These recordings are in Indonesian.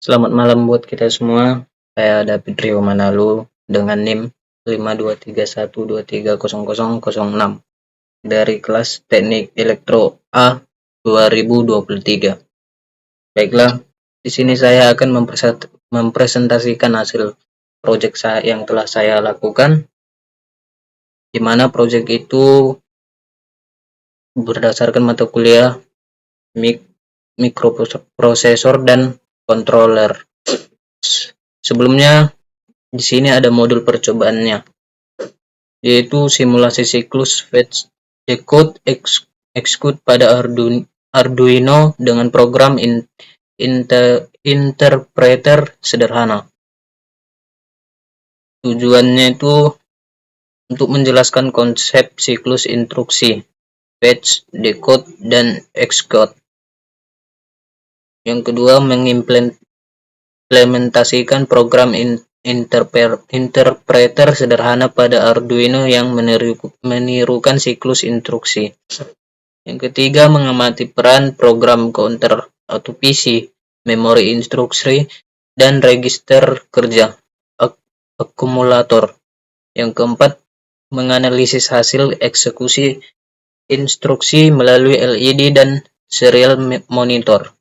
Selamat malam buat kita semua. Saya David Rio Manalu dengan NIM 5231230006 dari kelas Teknik Elektro A 2023. Baiklah, di sini saya akan mempresentasikan hasil proyek yang telah saya lakukan, di mana proyek itu berdasarkan mata kuliah mikroprosesor dan controller. Sebelumnya di sini ada modul percobaannya, yaitu simulasi siklus fetch, decode, execute pada Arduino dengan program interpreter sederhana. Tujuannya itu untuk menjelaskan konsep siklus instruksi fetch, decode, dan execute. Yang kedua, mengimplementasikan program interpreter sederhana pada Arduino yang menirukan siklus instruksi. Yang ketiga, mengamati peran program counter atau PC, memori instruksi, dan register kerja akumulator. Yang keempat, menganalisis hasil eksekusi instruksi melalui LED dan serial monitor.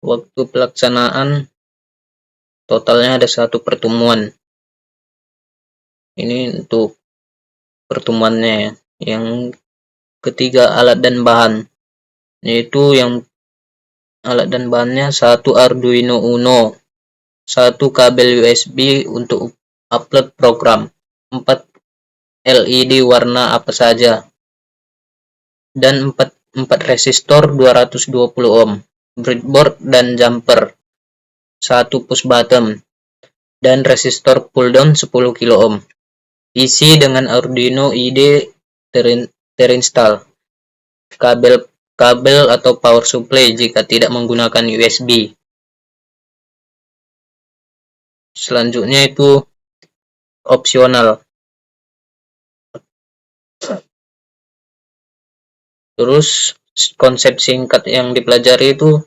Waktu pelaksanaan totalnya ada 1 pertemuan. Ini untuk pertemuannya ya. Yang ketiga, alat dan bahan, yaitu yang alat dan bahannya 1 Arduino Uno, 1 kabel USB untuk upload program, 4 LED warna apa saja, dan 4 resistor 220 ohm, breadboard dan jumper, 1 push button, dan resistor pull down 10 kilo ohm. PC dengan Arduino IDE terinstall. Kabel atau power supply jika tidak menggunakan USB. Selanjutnya itu opsional. Terus konsep singkat yang dipelajari itu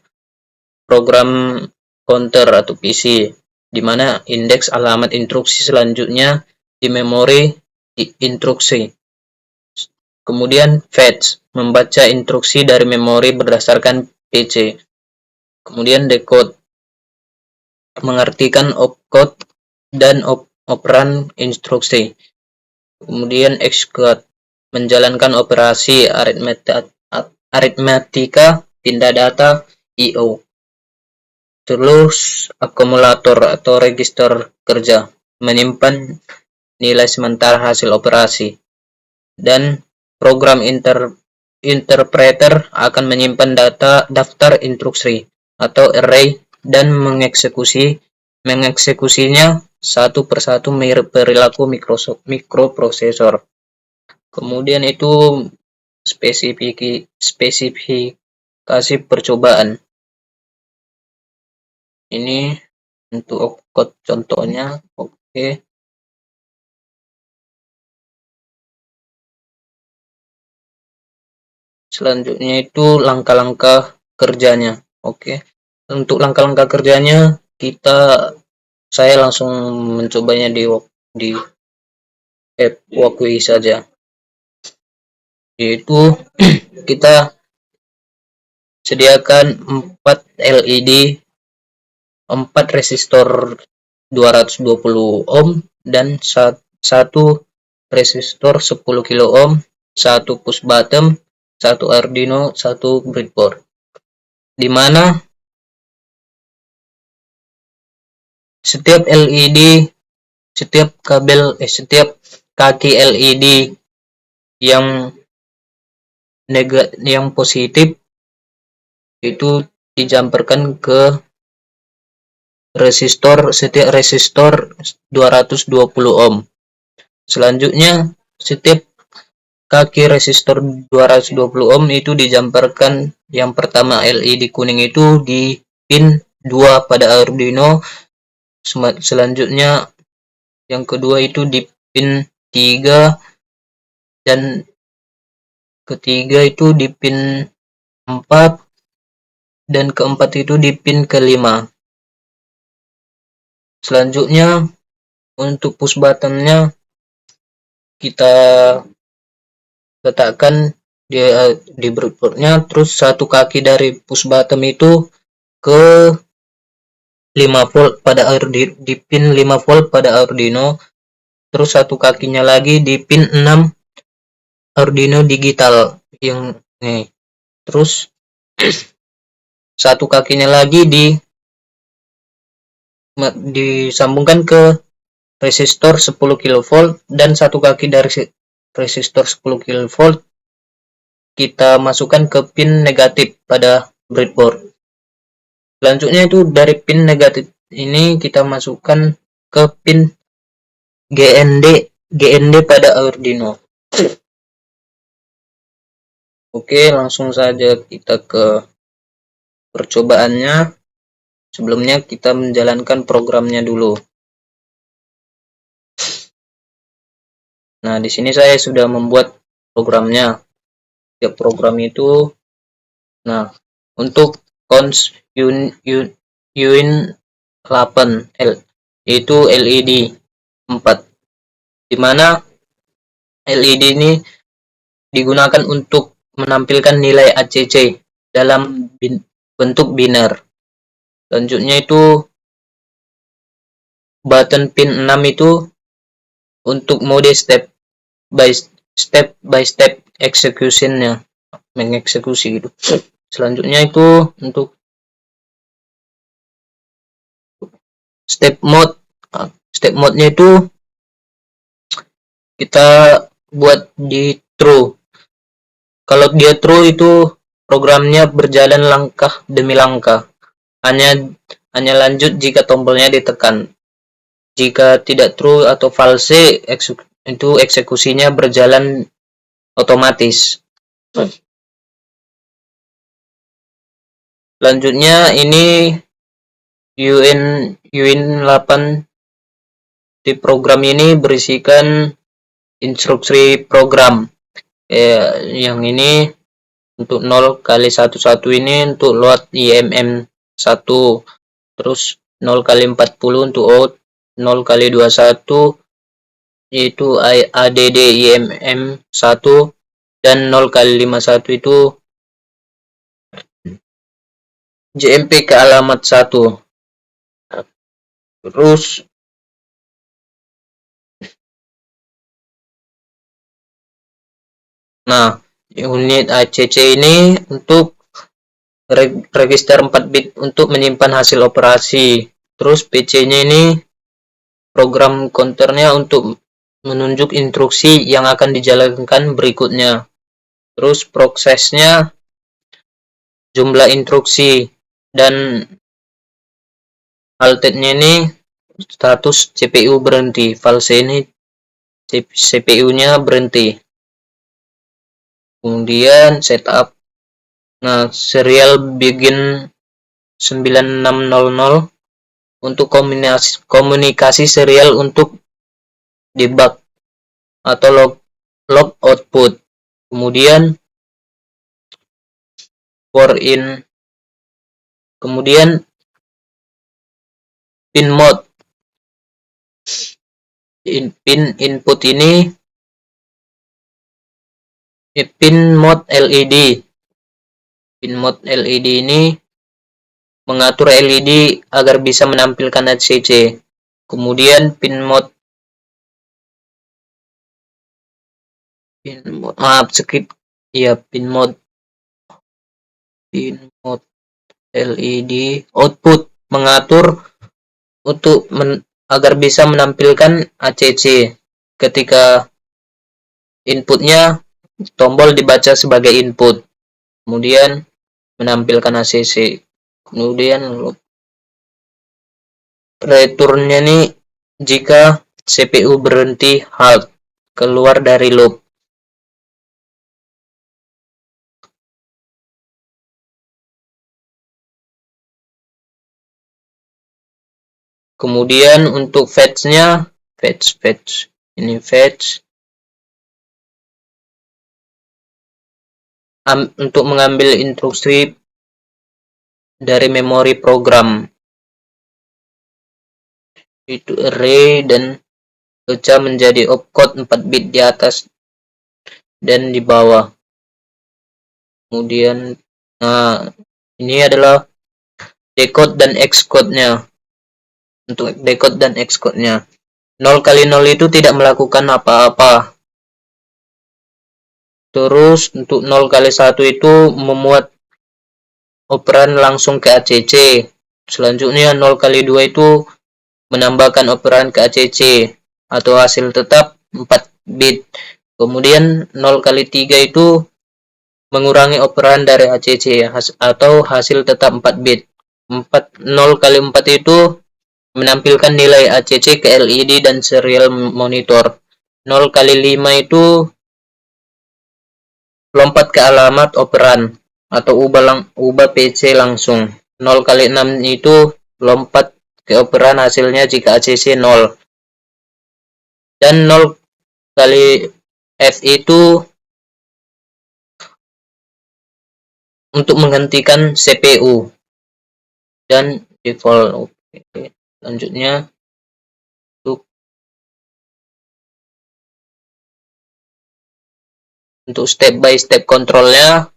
program counter atau PC, di mana indeks alamat instruksi selanjutnya di memori instruksi. Kemudian fetch, membaca instruksi dari memori berdasarkan PC. Kemudian decode, mengartikan opcode dan operan instruksi. Kemudian execute, menjalankan operasi aritmatika, pindah data, I/O. Terus akumulator atau register kerja, menyimpan nilai sementara hasil operasi. Dan program interpreter akan menyimpan daftar instruksi atau array dan mengeksekusinya satu persatu mirip perilaku mikroprosesor. Kemudian itu spesifikasi percobaan. Ini untuk code contohnya. Oke. Selanjutnya itu langkah-langkah kerjanya. Oke. Untuk langkah-langkah kerjanya saya langsung mencobanya di app Walkui saja. Yaitu kita sediakan 4 LED, 4 resistor 220 ohm dan 1 resistor 10 kilo ohm, 1 push button, 1 Arduino, 1 breadboard. Di mana setiap kaki LED yang positif itu dijamperkan ke setiap resistor 220 ohm. Selanjutnya setiap kaki resistor 220 ohm itu dijamperkan, yang pertama LED kuning itu di pin 2 pada Arduino. Selanjutnya yang kedua itu di pin 3 dan ketiga itu di pin 4 dan keempat itu di pin kelima. Selanjutnya untuk push buttonnya kita letakkan di breadboardnya, terus satu kaki dari push button itu ke 5 volt pada di pin 5 volt pada Arduino, terus satu kakinya lagi di pin 6 Arduino digital yang nih, terus satu kakinya lagi disambungkan ke resistor 10 kV, dan satu kaki dari resistor 10 kV kita masukkan ke pin negatif pada breadboard. Selanjutnya itu dari pin negatif ini kita masukkan ke pin GND pada Arduino. Oke, langsung saja kita ke percobaannya. Sebelumnya kita menjalankan programnya dulu. Nah, di sini saya sudah membuat programnya. Setiap program itu, nah, untuk cons UIN 8 yaitu LED 4, di mana LED ini digunakan untuk menampilkan nilai ACC dalam bentuk biner. Selanjutnya itu button pin 6 itu untuk mode step by step execution-nya, mengeksekusi gitu. Selanjutnya itu untuk step mode. Step mode-nya itu kita buat di true. Kalau dia true itu programnya berjalan langkah demi langkah. Hanya lanjut jika tombolnya ditekan. Jika tidak true atau false, itu eksekusinya berjalan otomatis. Selanjutnya ini UIN 8 di program ini berisikan instruksi program. Yang ini untuk 0 kali 11 ini untuk load IMM 1, terus 0 kali 40 untuk out, 0 kali 21 yaitu ADD IMM 1, dan 0 kali 51 itu JMP ke alamat 1. Terus nah, unit ACC ini untuk register 4 bit untuk menyimpan hasil operasi. Terus PC-nya ini program counternya untuk menunjuk instruksi yang akan dijalankan berikutnya. Terus prosesnya jumlah instruksi, dan halted-nya ini status CPU berhenti, false ini CPU-nya berhenti. Kemudian setup. Nah, serial begin 9600 untuk komunikasi serial untuk debug atau log output. Kemudian for in, kemudian pin mode. Pin input ini pin mode LED. Pin mode LED ini mengatur LED agar bisa menampilkan ACC. Kemudian pin mode pin mode LED output mengatur untuk agar bisa menampilkan ACC. Ketika inputnya, tombol dibaca sebagai input, kemudian menampilkan ACC. Kemudian returnnya nih jika CPU berhenti halt, keluar dari loop. Kemudian untuk fetch-nya, ini fetch untuk mengambil instruksi dari memori program, itu array dan pecah menjadi opcode 4 bit di atas dan di bawah. Kemudian, nah, ini adalah decode dan excode-nya. Untuk decode dan excode-nya, 0 kali 0 itu tidak melakukan apa-apa. Terus untuk 0 kali 1 itu memuat operan langsung ke ACC. Selanjutnya 0 kali 2 itu menambahkan operan ke ACC atau hasil tetap 4 bit. Kemudian 0 kali 3 itu mengurangi operan dari ACC atau hasil tetap 4 bit. 0 kali 4 itu menampilkan nilai ACC ke LED dan serial monitor. 0 kali 5 itu lompat ke alamat operan atau ubah PC langsung. 0 kali 6 itu lompat ke operan hasilnya jika ACC 0. Dan 0 kali F itu untuk menghentikan CPU. Dan default. Oke. Selanjutnya untuk step by step kontrolnya,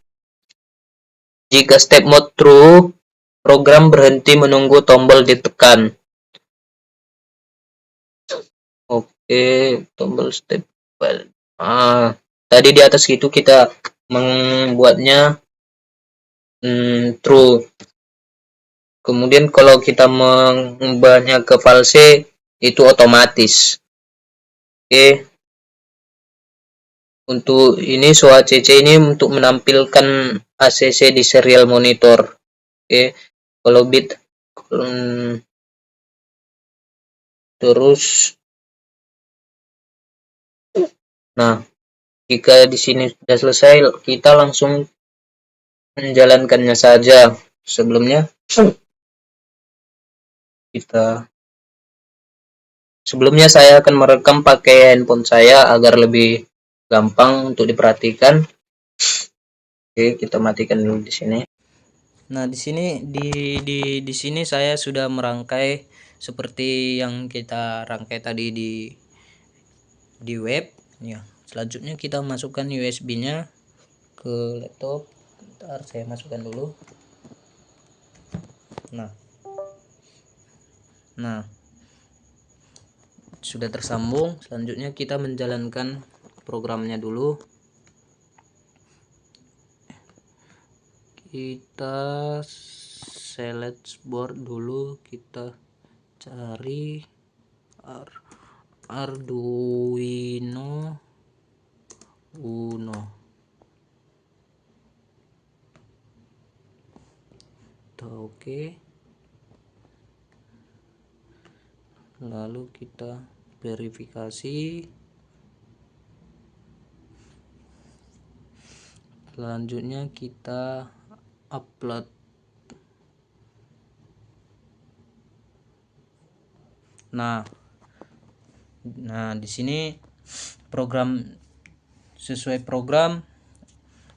jika step mode true, program berhenti menunggu tombol ditekan. Oke, tombol step. Tadi di atas itu kita membuatnya true. Kemudian kalau kita mengubahnya ke false, itu otomatis. Oke. Untuk ini ACC ini untuk menampilkan ACC di serial monitor. Oke. Kalau bit terus, nah, jika di sini sudah selesai, kita langsung menjalankannya saja. Sebelumnya saya akan merekam pakai handphone saya agar lebih gampang untuk diperhatikan. Oke, kita matikan dulu di sini. Nah, di sini di sini saya sudah merangkai seperti yang kita rangkai tadi di web ya. Selanjutnya kita masukkan USB-nya ke laptop. Bentar, saya masukkan dulu. Nah, sudah tersambung. Selanjutnya kita menjalankan programnya dulu. Kita select board dulu, kita cari Arduino Uno. Oke. Lalu kita verifikasi. Selanjutnya kita upload. Nah, di sini program sesuai program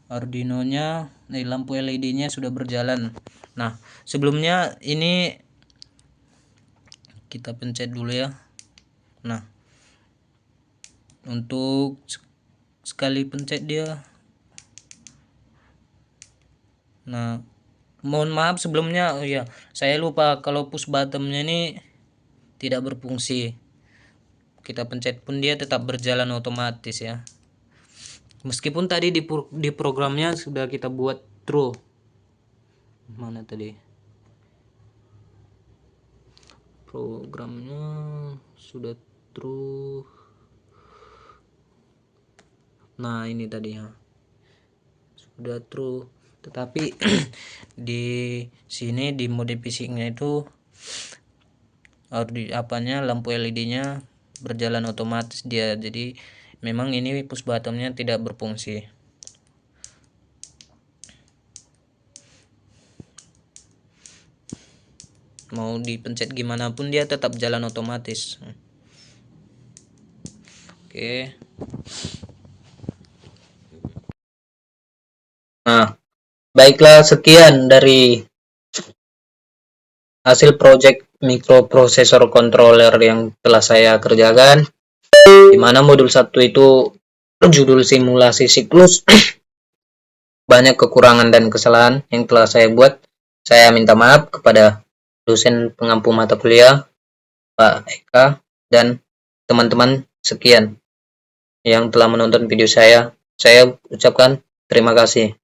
Arduino-nya, lampu LED-nya sudah berjalan. Nah, sebelumnya ini kita pencet dulu ya. Nah, untuk sekali pencet dia. Nah, mohon maaf sebelumnya, ya saya lupa kalau push buttonnya ini tidak berfungsi. Kita pencet pun dia tetap berjalan otomatis ya. Meskipun tadi di programnya sudah kita buat true. Mana tadi? Programnya sudah true. Nah, ini tadi ya. Sudah true. Tetapi di sini di mode fisiknya itu lampu LED-nya berjalan otomatis dia. Jadi memang ini push buttonnya tidak berfungsi. Mau dipencet gimana pun dia tetap jalan otomatis. Oke. Nah, baiklah, sekian dari hasil project microprocessor controller yang telah saya kerjakan, di mana modul 1 itu judul simulasi siklus. Banyak kekurangan dan kesalahan yang telah saya buat. Saya minta maaf kepada dosen pengampu mata kuliah, Pak Eka, dan teman-teman sekian yang telah menonton video saya. Saya ucapkan terima kasih.